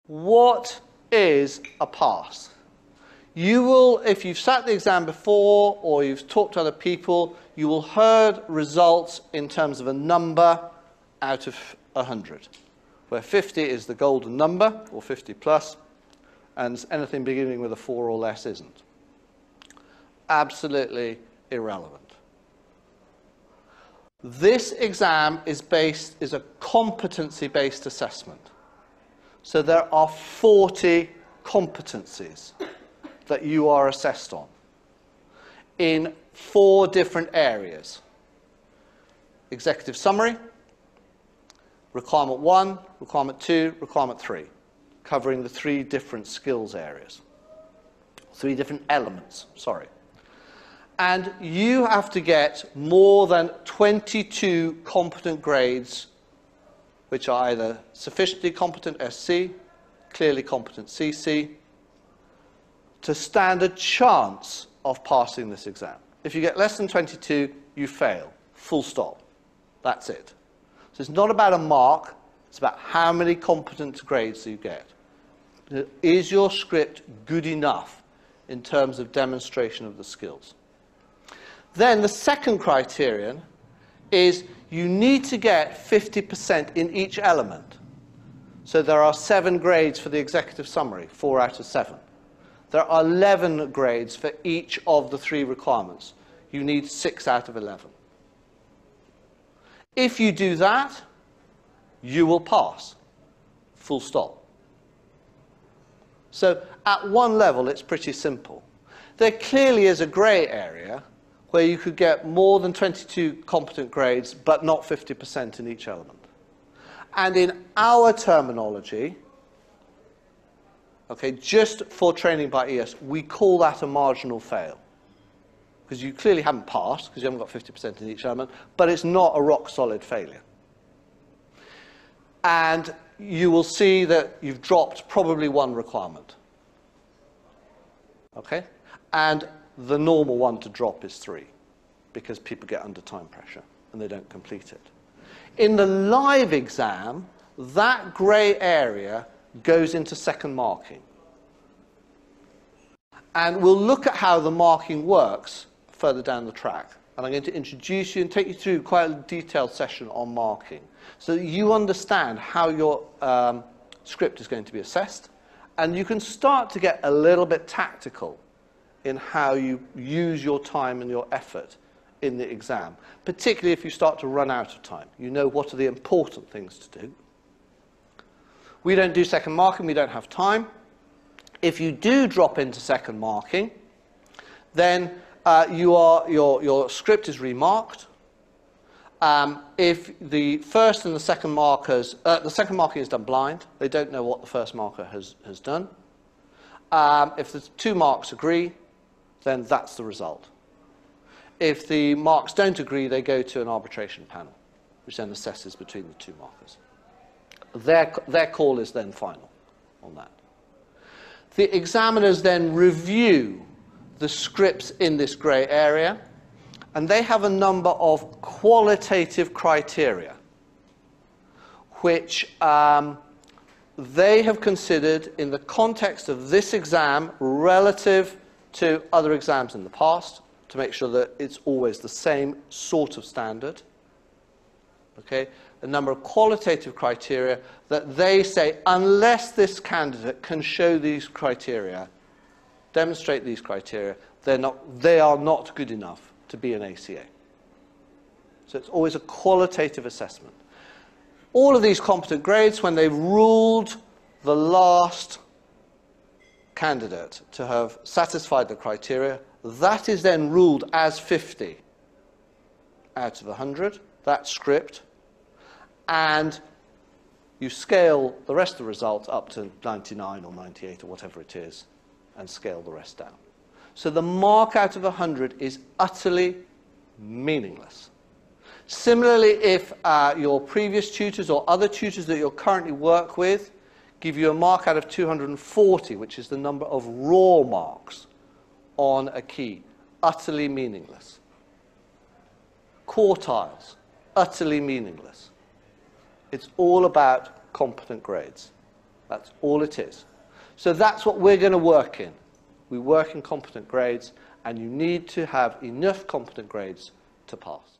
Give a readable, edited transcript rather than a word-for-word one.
What is a pass? You will, if you've sat the exam before or you've talked to other people, you will heard results in terms of a number out of 100, where 50 is the golden number, or 50 plus, and anything beginning with a 4 or less isn't. Absolutely irrelevant. This exam is a competency-based assessment. So there are 40 competencies that you are assessed on in 4 different areas. Executive summary, requirement 1, requirement 2, requirement 3, covering the 3 different skills areas. 3 different elements, sorry. And you have to get more than 22 competent grades, which are either sufficiently competent SC, clearly competent CC, to stand a chance of passing this exam. If you get less than 22, you fail. Full stop. That's it. So it's not about a mark, it's about how many competent grades you get. Is your script good enough in terms of demonstration of the skills? Then the second criterion is you need to get 50% in each element. So there are 7 grades for the executive summary, 4 out of 7. There are 11 grades for each of the 3 requirements. You need 6 out of 11. If you do that, you will pass. Full stop. So at one level, it's pretty simple. There clearly is a grey area where you could get more than 22 competent grades, but not 50% in each element. And in our terminology, okay, just for training by ES, we call that a marginal fail. Because you clearly haven't passed, because you haven't got 50% in each element, but it's not a rock-solid failure. And you will see that you've dropped probably 1 requirement. Okay? And the normal one to drop is 3, because people get under time pressure and they don't complete it. In the live exam, that grey area goes into second marking. And we'll look at how the marking works further down the track. And I'm going to introduce you and take you through quite a detailed session on marking, so that you understand how your script is going to be assessed, and you can start to get a little bit tactical in how you use your time and your effort in the exam, particularly if you start to run out of time. You know what are the important things to do. We don't do second marking, we don't have time. If you do drop into second marking, then your script is remarked. If the first and the second markers, the second marking is done blind, they don't know what the first marker has done. If the 2 marks agree, then that's the result. If the marks don't agree, they go to an arbitration panel, which then assesses between the 2 markers. Their call is then final on that. The examiners then review the scripts in this grey area, and they have a number of qualitative criteria, which they have considered in the context of this exam relative to other exams in the past, to make sure that it's always the same sort of standard. Okay? A number of qualitative criteria that they say, unless this candidate can show these criteria, demonstrate these criteria, they are not good enough to be an ACA. So it's always a qualitative assessment. All of these competent grades, when they've ruled the last candidate to have satisfied the criteria, that is then ruled as 50 out of 100, that script, and you scale the rest of the results up to 99 or 98 or whatever it is, and scale the rest down. So the mark out of 100 is utterly meaningless. Similarly, if your previous tutors or other tutors that you currently work with give you a mark out of 240, which is the number of raw marks on a key, utterly meaningless. Quartiles, utterly meaningless. It's all about competent grades. That's all it is. So that's what we're going to work in. We work in competent grades, and you need to have enough competent grades to pass.